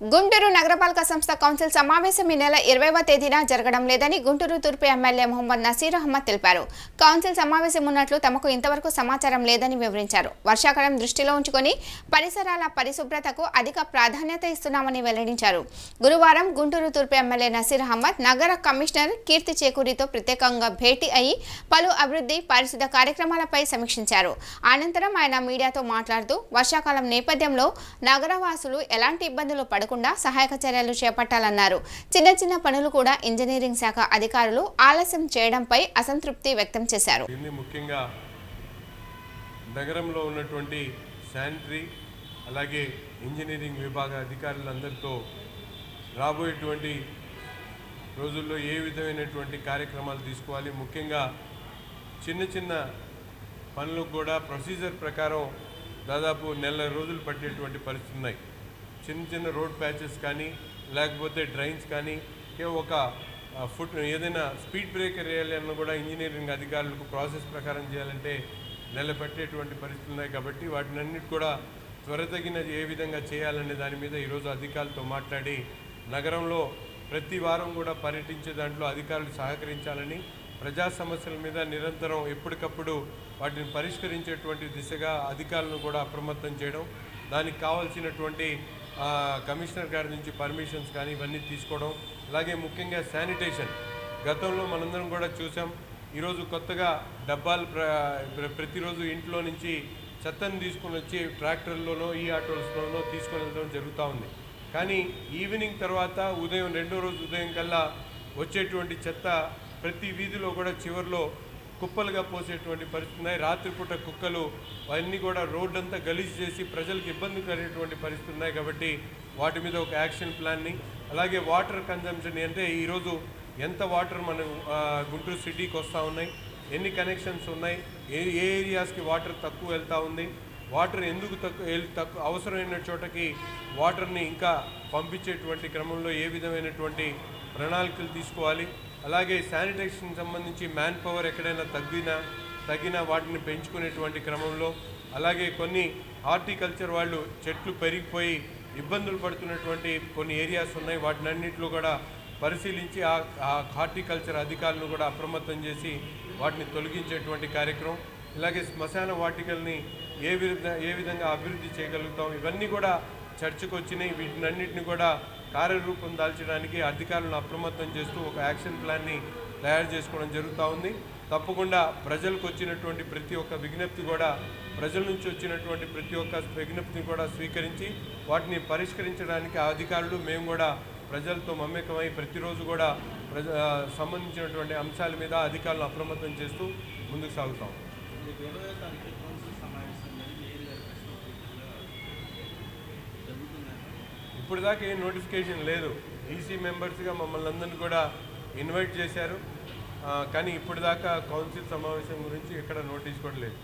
గుంటూరు నగరపాలక సంస్థ కౌన్సిల్ సమావేశం ఈ నెల 20వ తేదీన జరగడం లేదని గుంటూరు తూర్పు ఎమ్మెల్యే మొహమ్మద్ నసీర్ అహ్మద్ తెలిపారు. కౌన్సిల్ సమావేశం ఉన్నట్లు తమకు ఇంతవరకు సమాచారం లేదని వివరించారు. వర్షాకాలం దృష్టిలో ఉంచుకొని పరిసరాల పరిశుభ్రతకు అధిక ప్రాధాన్యత ఇస్తున్నామని వెల్లడించారు. గురువారం గుంటూరు తూర్పు ఎమ్మెల్యే నసీర్ అహ్మద్ నగర కమిషనర్ కీర్తి చేకూరితో ప్రత్యేకంగా భేటీ అయి పలు అభివృద్ధి పారిశుద్ధ కార్యక్రమాలపై సమీక్షించారు. అనంతరం ఆయన మీడియాతో మాట్లాడుతూ వర్షాకాలం నేపథ్యంలో నగరవాసులు ఎలాంటి ఇబ్బందులు పడకుండా సహాయక చర్యలు చేపట్టాలన్నారు. చిన్న చిన్న పనులు కూడా ఇంజనీరింగ్ శాఖ అధికారులు ఆలస్యం చేయడంపై అసంతృప్తి వ్యక్తం చేశారు. ముఖ్యంగా నగరంలో ఉన్నటువంటి శానిటరీ అలాగే ఇంజనీరింగ్ విభాగ అధికారులందరితో రాబోయేటువంటి రోజుల్లో ఏ విధమైనటువంటి కార్యక్రమాలు తీసుకోవాలి, ముఖ్యంగా చిన్న చిన్న పనులకు కూడా ప్రొసీజర్ ప్రకారం దాదాపు నెల రోజులు పట్టేటువంటి పరిస్థితులు ఉన్నాయి. చిన్న చిన్న రోడ్ ప్యాచెస్ కానీ లేకపోతే డ్రైన్స్ కానీ ఒక ఏదైనా స్పీడ్ బ్రేకర్ వేయాలన్నా కూడా ఇంజనీరింగ్ అధికారులకు ప్రాసెస్ ప్రకారం చేయాలంటే నెల పట్టేటువంటి పరిస్థితులు ఉన్నాయి. కాబట్టి వాటినన్నిటి కూడా త్వరితగిన ఏ విధంగా చేయాలనే దాని మీద ఈరోజు అధికారులతో మాట్లాడి నగరంలో ప్రతి వారం కూడా పర్యటించే దాంట్లో అధికారులు సహకరించాలని, ప్రజా సమస్యల మీద నిరంతరం ఎప్పటికప్పుడు వాటిని పరిష్కరించేటువంటి దిశగా అధికారులను కూడా అప్రమత్తం చేయడం, దానికి కావాల్సినటువంటి కమిషనర్ గారి నుంచి పర్మిషన్స్ కానీ ఇవన్నీ తీసుకోవడం, అలాగే ముఖ్యంగా శానిటేషన్ గతంలో మనందరం కూడా చూసాం. ఈరోజు కొత్తగా డబ్బాలు ప్రతిరోజు ఇంట్లో నుంచి చెత్తను తీసుకొని వచ్చి ట్రాక్టర్లోనో ఈ ఆటోస్లోనో తీసుకొని వెళ్ళడం జరుగుతూ ఉంది. కానీ ఈవినింగ్ తర్వాత ఉదయం రెండో రోజు ఉదయం కల్లా వచ్చేటువంటి చెత్త ప్రతి వీధిలో కూడా చివరిలో కుప్పలుగా పోసేటువంటి పరిస్థితి ఉన్నాయి. రాత్రిపూట కుక్కలు అవన్నీ కూడా రోడ్డు అంతా గలీజ్ చేసి ప్రజలకు ఇబ్బంది కలిగేటువంటి పరిస్థితి ఉన్నాయి. కాబట్టి వాటి మీద ఒక యాక్షన్ ప్లాన్ని, అలాగే వాటర్ కన్జంప్షన్ అంటే ఈరోజు ఎంత వాటర్ మనం గుంటూరు సిటీకి వస్తూ ఉన్నాయి, ఎన్ని కనెక్షన్స్ ఉన్నాయి, ఏ ఏరియాస్కి వాటర్ తక్కువ వెళ్తూ ఉంది, వాటర్ ఎందుకు తక్కువ అవసరమైన చోటకి వాటర్ని ఇంకా పంపించేటువంటి క్రమంలో ఏ విధమైనటువంటి ప్రణాళికలు తీసుకోవాలి, అలాగే శానిటేషన్ సంబంధించి మ్యాన్ పవర్ ఎక్కడైనా తగ్గిన వాటిని పెంచుకునేటువంటి క్రమంలో, అలాగే కొన్ని హార్టికల్చర్ వాళ్ళు చెట్లు పెరిగిపోయి ఇబ్బందులు పడుతున్నటువంటి కొన్ని ఏరియాస్ ఉన్నాయి. వాటినన్నింటిలో కూడా పరిశీలించి ఆ హార్టికల్చర్ అధికారులను కూడా అప్రమత్తం చేసి వాటిని తొలగించేటువంటి కార్యక్రమం, ఇలాగే శ్మశాన వాటికల్ని ఏ విధంగా అభివృద్ధి చేయగలుగుతాం, ఇవన్నీ కూడా చర్చకు వచ్చినాయి. వీటినన్నింటినీ కూడా కార్యరూపం దాల్చడానికి అధికారులను అప్రమత్తం చేస్తూ ఒక యాక్షన్ ప్లాన్ని తయారు చేసుకోవడం జరుగుతూ ఉంది. తప్పకుండా ప్రజలకు వచ్చినటువంటి ప్రతి ఒక్క విజ్ఞప్తి కూడా, ప్రజల నుంచి వచ్చినటువంటి ప్రతి ఒక్క విజ్ఞప్తిని కూడా స్వీకరించి వాటిని పరిష్కరించడానికి ఆ అధికారులు మేము కూడా ప్రజలతో మమేకమై ప్రతిరోజు కూడా సంబంధించినటువంటి అంశాల మీద అధికారులను అప్రమత్తం చేస్తూ ముందుకు సాగుతాం. ఇప్పుడు దాకా ఏం నోటిఫికేషన్ లేదు. ఈసీ మెంబర్స్గా మమ్మల్ని అందరినీ కూడా ఇన్వైట్ చేశారు, కానీ ఇప్పుడు దాకా కౌన్సిల్ సమావేశం గురించి ఎక్కడ నోటీస్ కూడా లేదు.